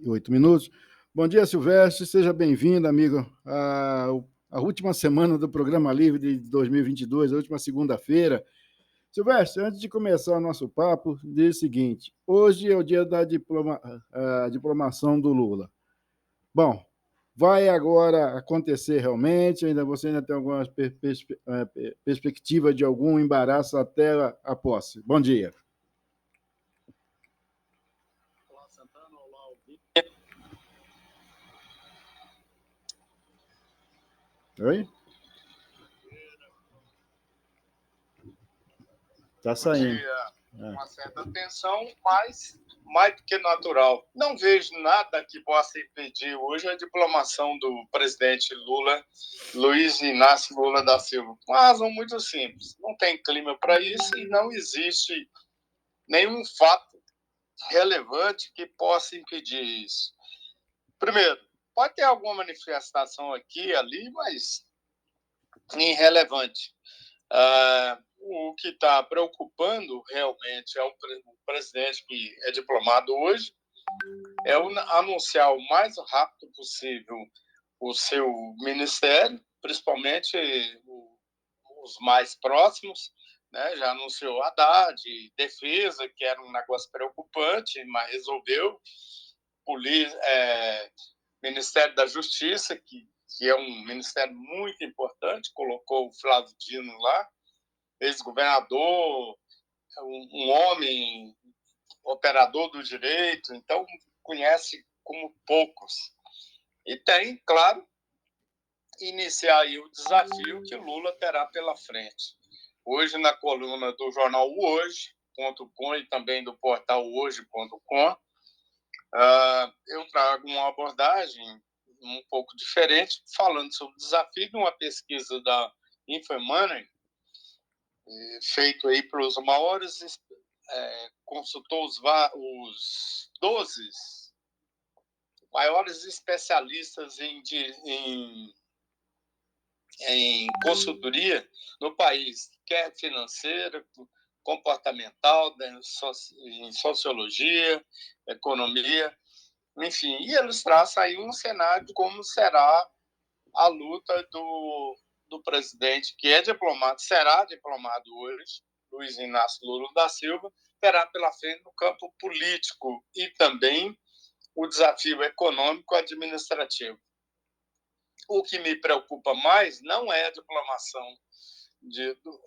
8 minutos. Bom dia, Silvestre. Seja bem-vindo, amigo, à última semana do Programa Livre de 2022, a última segunda-feira. Silvestre, antes de começar o nosso papo, diz o seguinte: hoje é o dia da diplomação do Lula. Bom, vai agora acontecer realmente? Você ainda tem alguma perspectiva de algum embaraço até a posse? Bom dia. Olá, Santana. Olá, Alvin. Oi? Está saindo. Uma certa tensão, mas mais do que natural. Não vejo nada que possa impedir hoje a diplomação do presidente Lula, Luiz Inácio Lula da Silva. Por uma razão muito simples. Não tem clima para isso e não existe nenhum fato relevante que possa impedir isso. Primeiro, pode ter alguma manifestação aqui e ali, mas irrelevante. O que está preocupando realmente é o presidente, que é diplomado hoje, é anunciar o mais rápido possível o seu ministério, principalmente os mais próximos, né? Já anunciou Haddad, defesa, que era um negócio preocupante, mas resolveu. Ministério da Justiça, que é um ministério muito importante, colocou o Flávio Dino lá, ex-governador, um homem operador do direito, então conhece como poucos. E tem, claro, iniciar aí o desafio que Lula terá pela frente. Hoje, na coluna do jornal Hoje.com e também do portal Hoje.com, eu trago uma abordagem um pouco diferente, falando sobre o desafio de uma pesquisa da InfoMoney, feito aí pelos maiores, consultou os 12 maiores especialistas em consultoria no país, quer financeira, comportamental, em sociologia, economia, enfim. E eles traçam aí um cenário de como será a luta do presidente, que é diplomado, será diplomado hoje, Luiz Inácio Lula da Silva, terá pela frente no campo político e também o desafio econômico administrativo. O que me preocupa mais não é a diplomação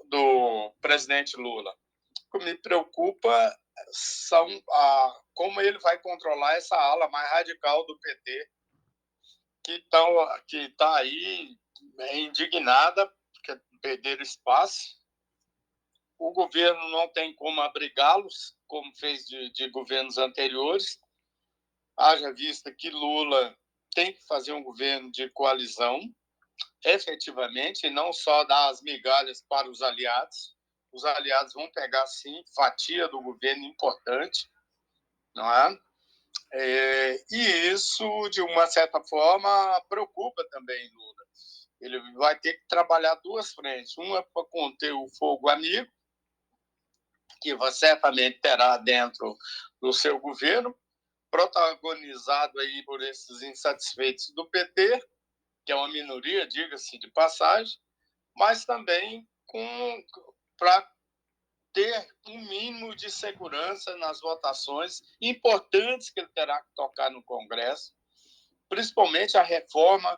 do presidente Lula. O que me preocupa são como ele vai controlar essa ala mais radical do PT, que está aí indignada, porque perderam espaço. O governo não tem como abrigá-los, como fez de governos anteriores. Haja vista que Lula tem que fazer um governo de coalizão, efetivamente, e não só dar as migalhas para os aliados. Os aliados vão pegar, sim, fatia do governo importante, não é? E isso, de uma certa forma, preocupa também Lula. Ele vai ter que trabalhar duas frentes. Uma para conter o fogo amigo, que certamente terá dentro do seu governo, protagonizado aí por esses insatisfeitos do PT, que é uma minoria, diga-se de passagem, mas também para ter um mínimo de segurança nas votações importantes que ele terá que tocar no Congresso, principalmente a reforma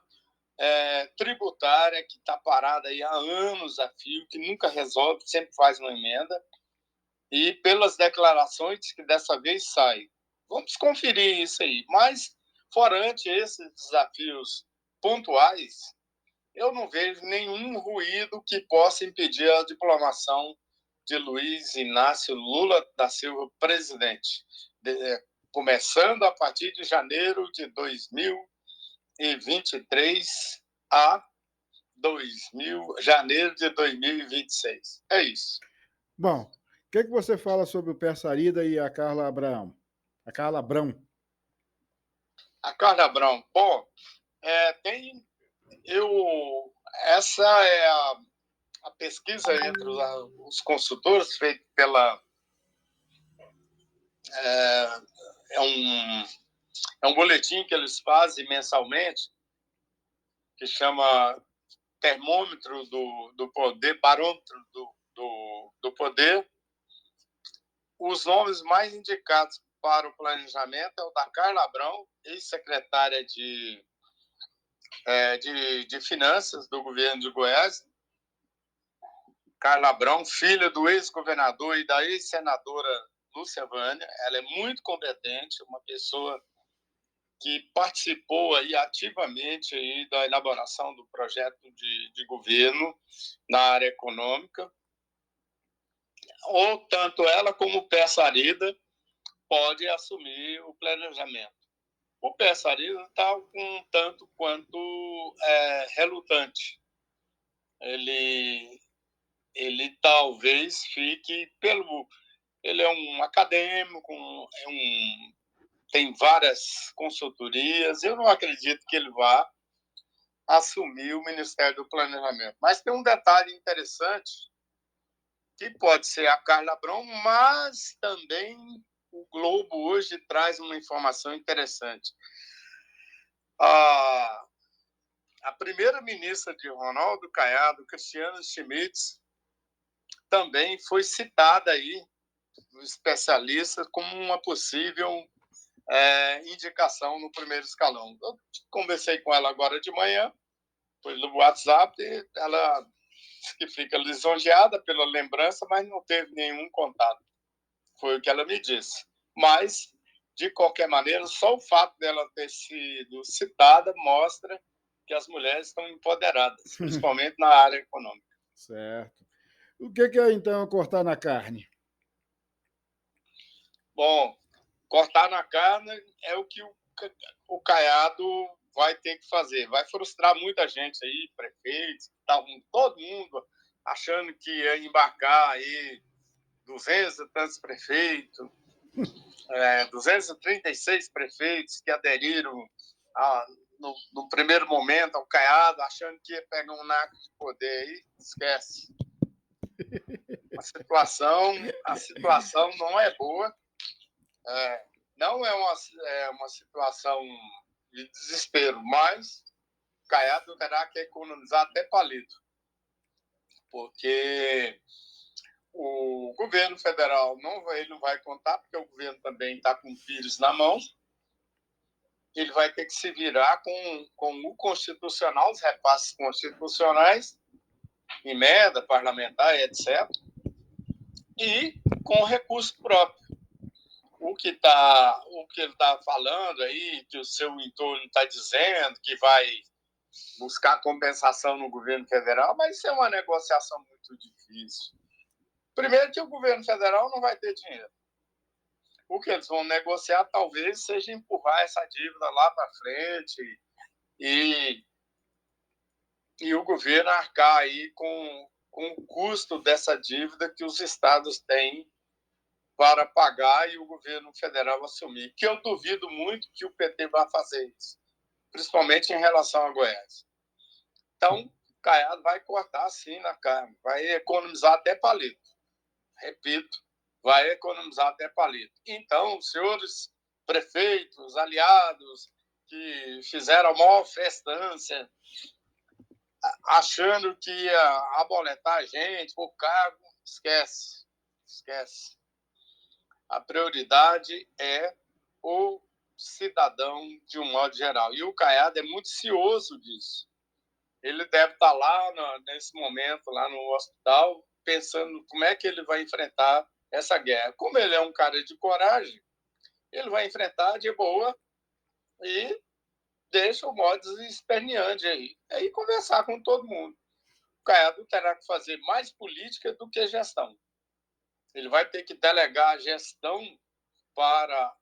tributária, que está parada aí há anos a fio, que nunca resolve, sempre faz uma emenda, e pelas declarações que dessa vez saem. Vamos conferir isso aí. Mas, fora esses desafios pontuais, eu não vejo nenhum ruído que possa impedir a diplomação de Luiz Inácio Lula da Silva, presidente, começando a partir de janeiro de 2023 a janeiro de 2026. É isso. Bom, o que você fala sobre o Pércio Arida e a Carla Abrão? A Carla Abrão. A Carla Abrão. Bom, essa é a pesquisa entre os consultores feita pela É um boletim que eles fazem mensalmente, que chama Termômetro do Poder, Barômetro do Poder. Os nomes mais indicados para o planejamento é o da Carla Abrão, ex-secretária de Finanças do governo de Goiás. Carla Abrão, filha do ex-governador e da ex-senadora Lúcia Vânia. Ela é muito competente, uma pessoa que participou aí ativamente aí da elaboração do projeto de governo na área econômica. Ou tanto ela como o Pessarida pode assumir o planejamento. O Pessarida está um tanto quanto relutante. Ele talvez fique pelo... Ele é um acadêmico, tem várias consultorias. Eu não acredito que ele vá assumir o Ministério do Planejamento. Mas tem um detalhe interessante, que pode ser a Carla Abrão, mas também o Globo hoje traz uma informação interessante. A primeira-ministra de Ronaldo Caiado, Cristiana Schmitz, também foi citada aí, especialista, como uma possível indicação no primeiro escalão. Eu conversei com ela agora de manhã, foi no WhatsApp, e ela disse que fica lisonjeada pela lembrança, mas não teve nenhum contato. Foi o que ela me disse. Mas, de qualquer maneira, só o fato dela ter sido citada mostra que as mulheres estão empoderadas, principalmente na área econômica. Certo. O que é, então, cortar na carne? Bom, cortar na carne é o que o Caiado vai ter que fazer. Vai frustrar muita gente aí, prefeitos, todo mundo achando que ia embarcar aí 200 e tantos prefeitos, 236 prefeitos que aderiram no primeiro momento ao Caiado, achando que ia pegar um naco de poder aí, esquece. A situação não é boa, não é uma situação de desespero, mas o Caiado terá que economizar até palito, porque o governo federal ele não vai contar, porque o governo também está com o Pires na mão. Ele vai ter que se virar com o constitucional, os repasses constitucionais, emenda parlamentar, etc., e com recurso próprio. O que ele está falando aí, que o seu entorno está dizendo que vai buscar compensação no governo federal, mas isso é uma negociação muito difícil. Primeiro que o governo federal não vai ter dinheiro. O que eles vão negociar talvez seja empurrar essa dívida lá para frente e o governo arcar aí com o custo dessa dívida que os estados têm para pagar e o governo federal assumir. Que eu duvido muito que o PT vá fazer isso, principalmente em relação a Goiás. Então, o Caiado vai cortar sim na carne, vai economizar até palito. Repito, vai economizar até palito. Então, senhores prefeitos, aliados, que fizeram a maior festança, achando que ia aboletar a gente, o cargo, esquece. A prioridade é o cidadão de um modo geral. E o Caiado é muito cioso disso. Ele deve estar lá nesse momento, lá no hospital, pensando como é que ele vai enfrentar essa guerra. Como ele é um cara de coragem, ele vai enfrentar de boa e deixa o modus esperneante aí conversar com todo mundo. O Caiado terá que fazer mais política do que gestão. Ele vai ter que delegar a gestão para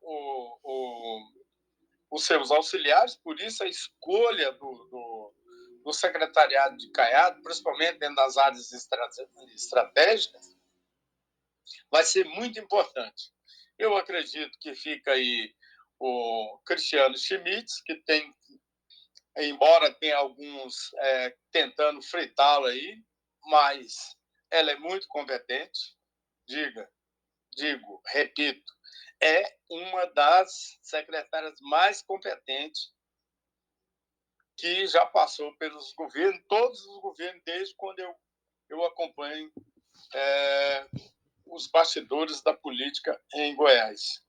os seus auxiliares, por isso a escolha do secretariado de Caiado, principalmente dentro das áreas estratégicas, vai ser muito importante. Eu acredito que fica aí o Cristiano Schmitz, que tem, embora tenha alguns tentando fritá-lo aí, mas ela é muito competente, repito, é uma das secretárias mais competentes que já passou pelos governos, todos os governos, desde quando eu acompanho os bastidores da política em Goiás.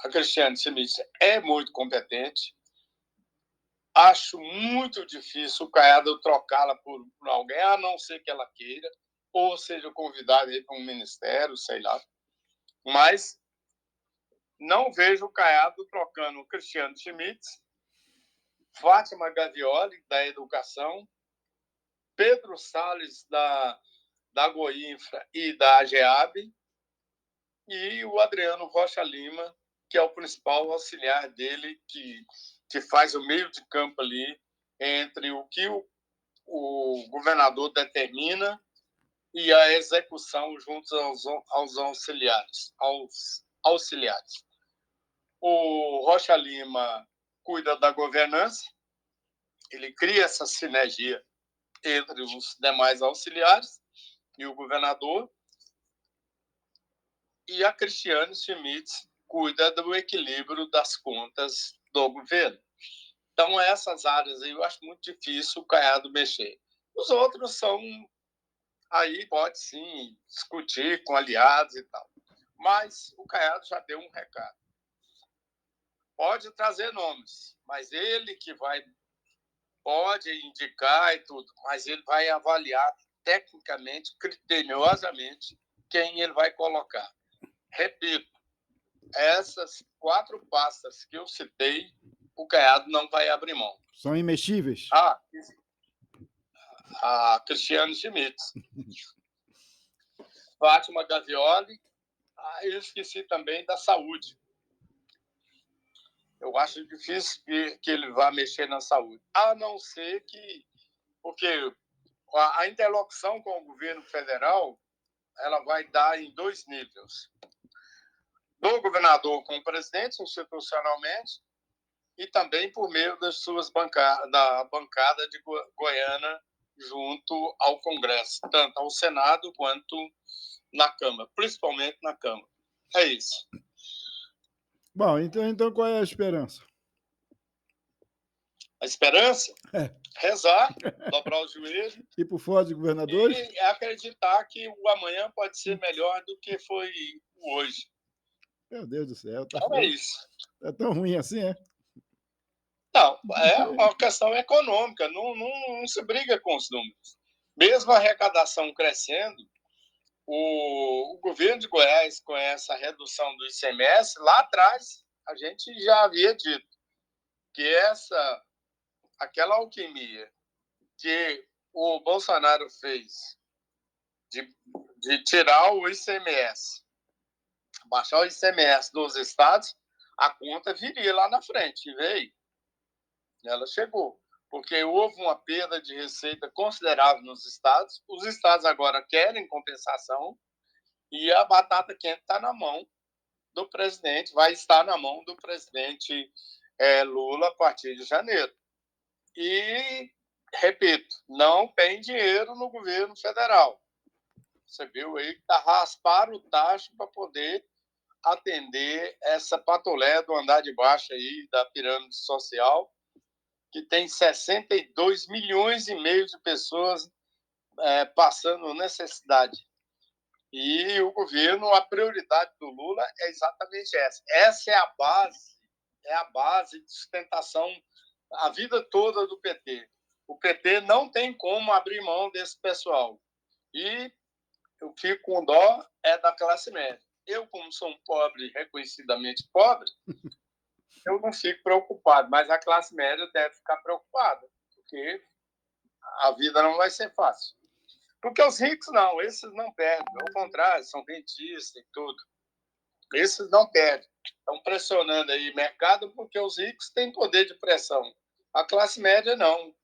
A Cristiane Schmidt é muito competente. Acho muito difícil o Caiado trocá-la por alguém, a não ser que ela queira, ou seja convidada para um ministério, sei lá. Mas não vejo o Caiado trocando o Cristiano Schmidt, Fátima Gavioli, da Educação, Pedro Salles, da Goinfra e da AGEAB, e o Adriano Rocha Lima, que é o principal auxiliar dele, que faz o meio de campo ali entre o que o governador determina e a execução junto aos auxiliares. O Rocha Lima cuida da governança, ele cria essa sinergia entre os demais auxiliares e o governador, e a Cristiane Schmidt cuida do equilíbrio das contas do governo. Então, essas áreas aí eu acho muito difícil o Caiado mexer. Os outros são, aí pode sim discutir com aliados e tal. Mas o Caiado já deu um recado. Pode trazer nomes, mas ele que pode indicar e tudo, mas ele vai avaliar tecnicamente, criteriosamente, quem ele vai colocar. Repito, essas 4 pastas que eu citei, o Caiado não vai abrir mão. São imexíveis. A Cristiane Schmidt, Fátima Gavioli, eu esqueci também da saúde. Eu acho difícil que ele vá mexer na saúde, a não ser que... Porque a interlocução com o governo federal ela vai dar em 2 níveis. Do governador com o presidente, institucionalmente, e também por meio das suas da bancada de Goiânia junto ao Congresso, tanto ao Senado quanto na Câmara, principalmente na Câmara. É isso. Bom, então qual é a esperança? A esperança? Rezar, dobrar o joelho. Ir para o Fórum de Governadores? E acreditar que o amanhã pode ser melhor do que foi o hoje. Meu Deus do céu. Então é isso. É tão ruim assim, é? Não, é uma questão econômica, não se briga com os números. Mesmo a arrecadação crescendo, o governo de Goiás, com essa redução do ICMS, lá atrás a gente já havia dito que aquela alquimia que o Bolsonaro fez de tirar o ICMS, baixar o ICMS dos estados, a conta viria lá na frente, e veio. Ela chegou, porque houve uma perda de receita considerável nos estados. Os estados agora querem compensação e a batata quente está na mão do presidente, vai estar na mão do presidente Lula a partir de janeiro. E, repito, não tem dinheiro no governo federal. Você viu aí que rasparam o tacho para poder atender essa patolé do andar de baixo aí da pirâmide social, que tem 62 milhões e meio de pessoas passando necessidade. E o governo, a prioridade do Lula é exatamente essa. Essa é a base de sustentação a vida toda do PT. O PT não tem como abrir mão desse pessoal. E eu fico com dó da classe média. Eu, como sou um pobre, reconhecidamente pobre, eu não fico preocupado, mas a classe média deve ficar preocupada, porque a vida não vai ser fácil. Porque os ricos não, esses não perdem, ao contrário, são rentistas e tudo. Esses não perdem. Estão pressionando aí o mercado porque os ricos têm poder de pressão. A classe média não.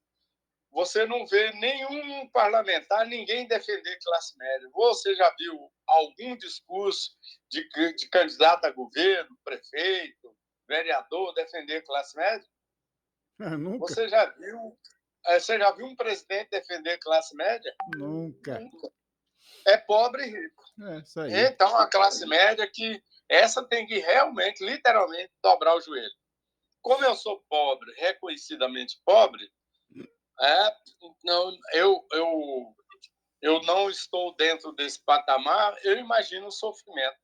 Você não vê nenhum parlamentar, ninguém defender classe média. Você já viu algum discurso de candidato a governo, prefeito, vereador defender classe média? Nunca. Você já viu um presidente defender classe média? Nunca. É pobre e rico. Isso aí. Então, a classe média que Essa tem que realmente, literalmente, dobrar o joelho. Como eu sou pobre, reconhecidamente pobre, não, eu não estou dentro desse patamar, eu imagino o sofrimento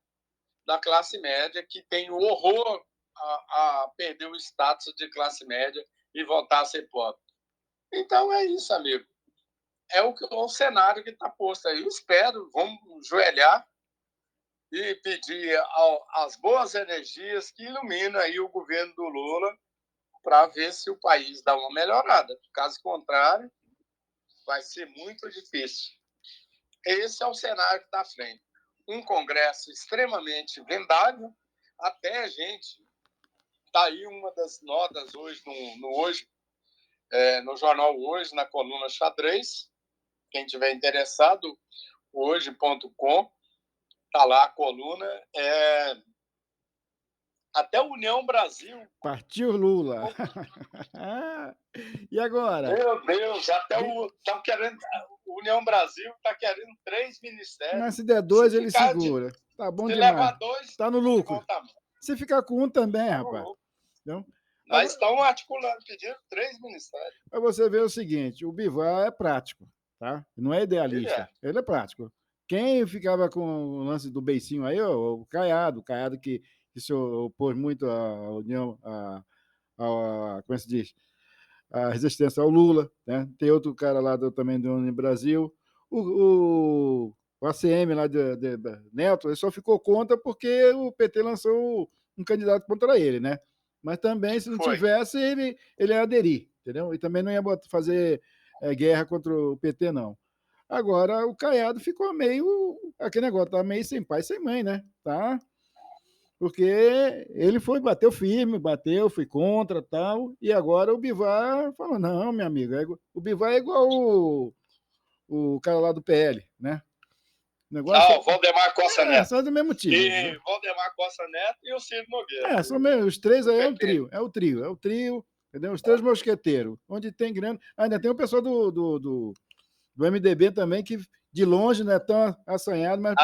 da classe média, que tem o horror a perder o status de classe média e voltar a ser pobre. Então é isso, amigo. É o cenário que está posto aí. Eu espero, vamos joelhar e pedir as boas energias que iluminam aí o governo do Lula para ver se o país dá uma melhorada. Caso contrário, vai ser muito difícil. Esse é o cenário que está à frente. Um Congresso extremamente vendável, até a gente. Está aí uma das notas hoje, no jornal Hoje, na coluna Xadrez. Quem tiver interessado, hoje.com, está lá a coluna. Até a União Brasil. Partiu Lula. E agora? Meu Deus, até estão querendo. União Brasil está querendo 3 ministérios. Mas se der 2, ele segura. Tá bom se demais. levar 2, tá no lucro. Se ficar com um também, tá rapaz. Então, mas estão articulando, pedindo 3 ministérios. Para você ver o seguinte, o Bivar é prático, tá? Não é idealista, ele é prático. Quem ficava com o lance do beicinho aí, o Caiado que se opôs muito à União, como se diz, a resistência ao Lula, né? Tem outro cara lá também do União Brasil, o ACM lá de Neto, ele só ficou contra porque o PT lançou um candidato contra ele, né? Mas também, se não tivesse, ele ia aderir, entendeu? E também não ia fazer guerra contra o PT, não. Agora, o Caiado ficou meio, aquele negócio, tá meio sem pai, sem mãe, né? Tá? Porque ele bateu firme, foi contra tal, e agora o Bivar falou, não, meu amigo, o Bivar é igual o cara lá do PL, né? Não, Valdemar Costa Neto. São do mesmo time. E Valdemar Costa Neto e o Ciro Nogueira. São mesmo, os três aí é o trio, entendeu? Os 3 mosqueteiros, onde tem grana. Ainda tem o pessoal do MDB também, que de longe não é tão assanhado, mas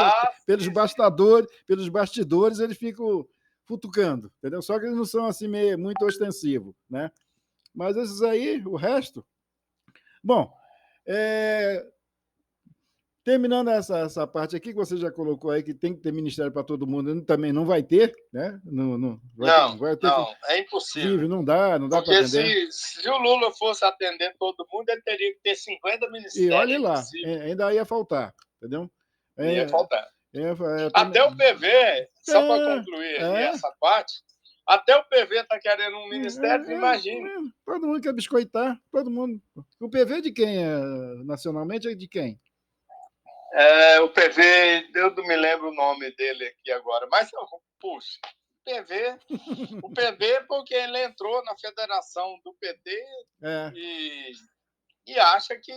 pelos bastidores eles ficam futucando, entendeu? Só que eles não são assim muito ostensivos, né? Mas esses aí, o resto... Bom, terminando essa parte aqui, que você já colocou aí, que tem que ter ministério para todo mundo, também não vai ter, né? Não, é impossível. Não dá para atender. Porque se o Lula fosse atender todo mundo, ele teria que ter 50 ministérios. E olhe lá, ainda ia faltar, entendeu? Ia faltar. Até o PV, só para concluir essa parte, até o PV está querendo um ministério, imagina. Todo mundo quer biscoitar, todo mundo. O PV de quem? Nacionalmente é de quem? O PV, eu não me lembro o nome dele aqui agora, mas, puxa, o PV porque ele entrou na federação do PT e acha que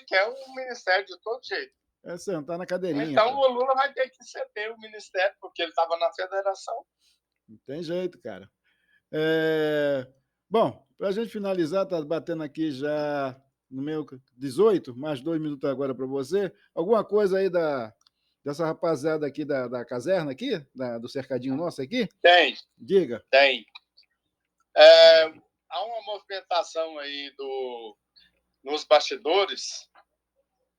quer um ministério de todo jeito. Sentar na cadeirinha. Então, o Lula vai ter que ceder o ministério, porque ele estava na federação. Não tem jeito, cara. Bom, para a gente finalizar, tá batendo aqui já no meu 18, mais 2 minutos agora para você. Alguma coisa aí dessa rapaziada aqui da caserna aqui, do cercadinho nosso aqui? Tem. Diga. Tem. Há uma movimentação aí nos bastidores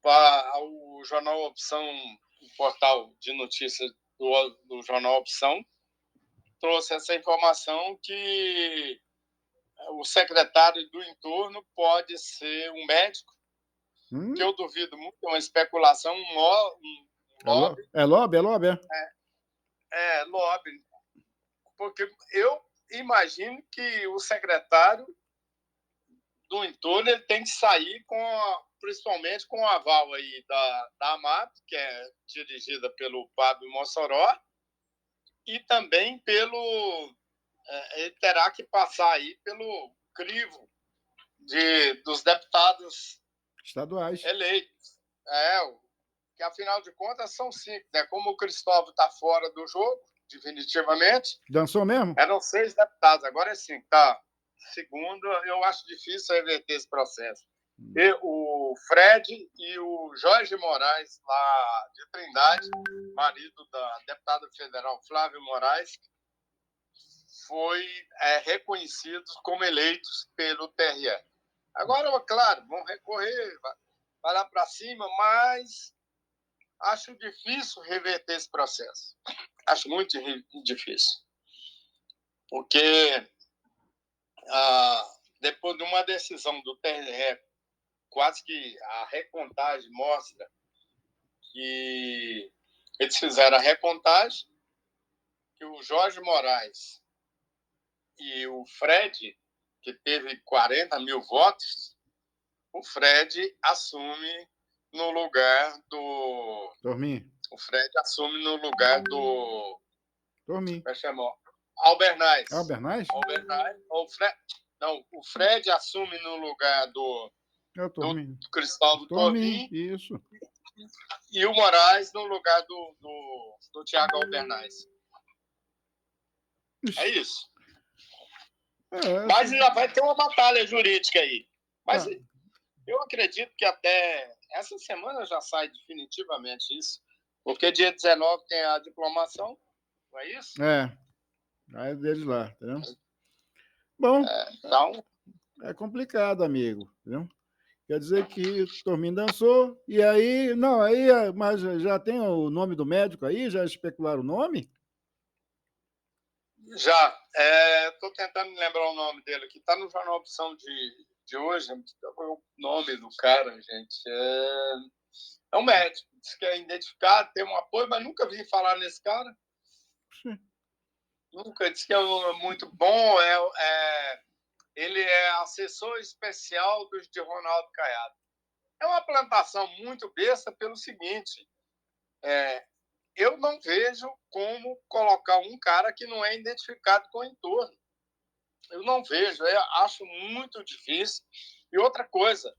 para o Jornal Opção, o portal de notícias do Jornal Opção, trouxe essa informação que o secretário do entorno pode ser um médico, que eu duvido muito, é uma especulação, um lobby. É lobby? Lobby. Porque eu imagino que o secretário do entorno ele tem que sair principalmente com o aval aí da AMAP, que é dirigida pelo Pablo Mossoró, e também ele terá que passar aí pelo crivo dos deputados estaduais eleitos. Que afinal de contas são 5, né? Como o Cristóvão está fora do jogo, definitivamente. Dançou mesmo? Eram 6 deputados, agora é 5, tá? Segundo, eu acho difícil reverter esse processo. E o Fred e o Jorge Moraes, lá de Trindade, marido da deputada federal Flávia Moraes, foi reconhecidos como eleitos pelo TRE. Agora, claro, vão recorrer, vai lá para cima, mas acho difícil reverter esse processo. Acho muito difícil. Porque depois de uma decisão do TRE, quase que a recontagem mostra que eles fizeram a recontagem, que o Jorge Moraes e o Fred, que teve 40 mil votos, o Fred assume no lugar do... Dormi. O Fred assume no lugar do... Dormi. Como é que chamou? Albernaz. Albernaz? Não, o Fred assume no lugar do Cristóvão Tormin. Isso. E o Moraes no lugar do Tiago Albernaz. É isso. Mas ainda vai ter uma batalha jurídica aí. Mas eu acredito que até essa semana já sai definitivamente isso. Porque dia 19 tem a diplomação, não é isso? Aí deles lá, entendeu? Bom, então... é complicado, amigo, entendeu? Quer dizer que Tormin dançou, e aí... Não, aí... Mas já tem o nome do médico aí? Já especularam o nome? Já. Estou tentando lembrar o nome dele aqui. Está no Jornal Opção de hoje. O nome do cara, gente. É um médico. Diz que é identificado, tem um apoio, mas nunca vi falar nesse cara. Sim. Nunca. Diz que é muito bom. Ele é assessor especial de Ronaldo Caiado. É uma plantação muito besta pelo seguinte: eu não vejo como colocar um cara que não é identificado com o entorno. Eu não vejo, eu acho muito difícil. E outra coisa,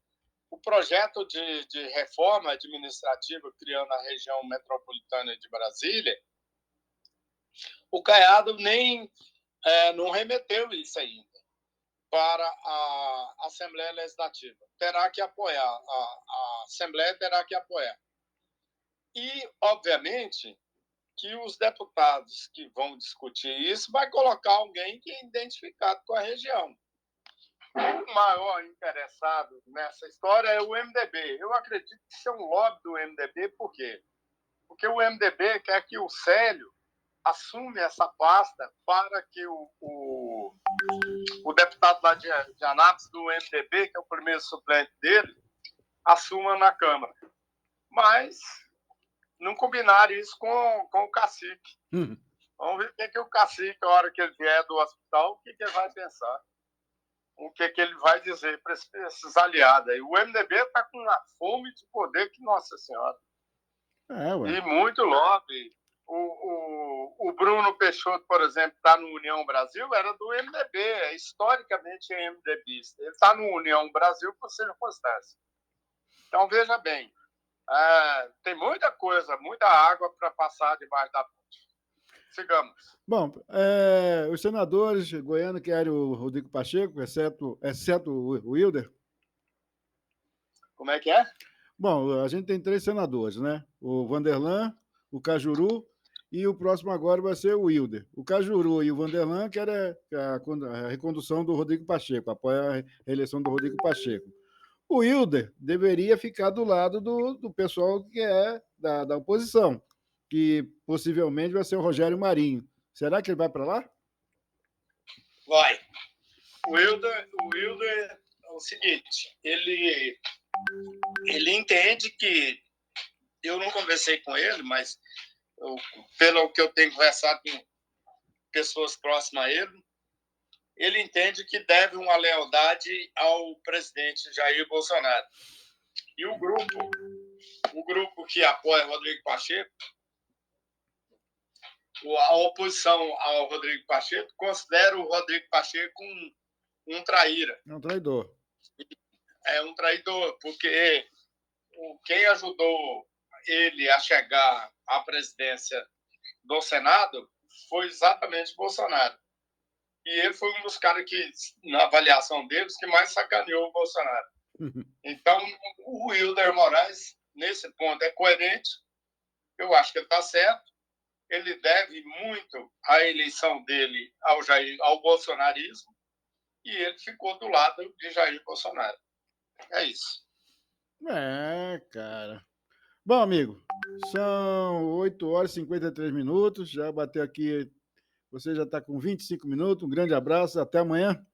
o projeto de reforma administrativa criando a região metropolitana de Brasília, o Caiado nem não remeteu isso ainda para a Assembleia Legislativa. Terá que apoiar, a Assembleia terá que apoiar. E, obviamente, que os deputados que vão discutir isso vai colocar alguém que é identificado com a região. O maior interessado nessa história é o MDB. Eu acredito que isso é um lobby do MDB, por quê? Porque o MDB quer que o Célio assume essa pasta para que o deputado lá de Anápolis, do MDB, que é o primeiro suplente dele, assuma na Câmara. Mas não combinaram isso com o cacique. Vamos ver o que o cacique, na hora que ele vier do hospital, o que ele vai pensar. O que ele vai dizer para esses aliados aí. O MDB está com uma fome de poder que, nossa senhora. E muito lobby. O Bruno Peixoto, por exemplo, está no União Brasil, era do MDB, historicamente é MDBista. Ele está no União Brasil por circunstância. Então, veja bem, tem muita coisa, muita água para passar debaixo da ponte. Sigamos. Bom, os senadores goianos querem o Rodrigo Pacheco, exceto o Wilder. Como é que é? Bom, a gente tem 3 senadores, né? O Vanderlan, o Cajuru e o próximo agora vai ser o Wilder. O Cajuru e o Vanderlan querem a recondução do Rodrigo Pacheco, apoia a reeleição do Rodrigo Pacheco. O Wilder deveria ficar do lado do pessoal que é da oposição, que possivelmente vai ser o Rogério Marinho. Será que ele vai para lá? Vai. O Wilder é o seguinte, ele entende que... Eu não conversei com ele, mas pelo que eu tenho conversado com pessoas próximas a ele entende que deve uma lealdade ao presidente Jair Bolsonaro. E o grupo que apoia Rodrigo Pacheco, a oposição ao Rodrigo Pacheco, considera o Rodrigo Pacheco um traíra. É um traidor. É um traidor, porque quem ajudou ele a chegar à presidência do Senado foi exatamente Bolsonaro. E ele foi um dos caras que, na avaliação deles, que mais sacaneou o Bolsonaro. Então, o Wilder Moraes, nesse ponto, é coerente. Eu acho que ele está certo. Ele deve muito a eleição dele ao bolsonarismo e ele ficou do lado de Jair Bolsonaro. É isso. Cara. Bom, amigo, são 8 horas e 53 minutos. Já bateu aqui. Você já está com 25 minutos. Um grande abraço. Até amanhã.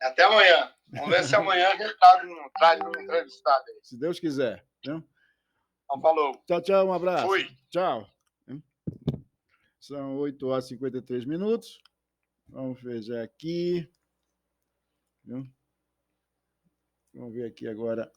Até amanhã. Vamos ver se amanhã a gente traz um entrevistado aí. Se Deus quiser. Né? Então, falou. Tchau, tchau. Um abraço. Fui. Tchau. São 8 horas e 53 minutos. Vamos ver aqui. Vamos ver aqui agora.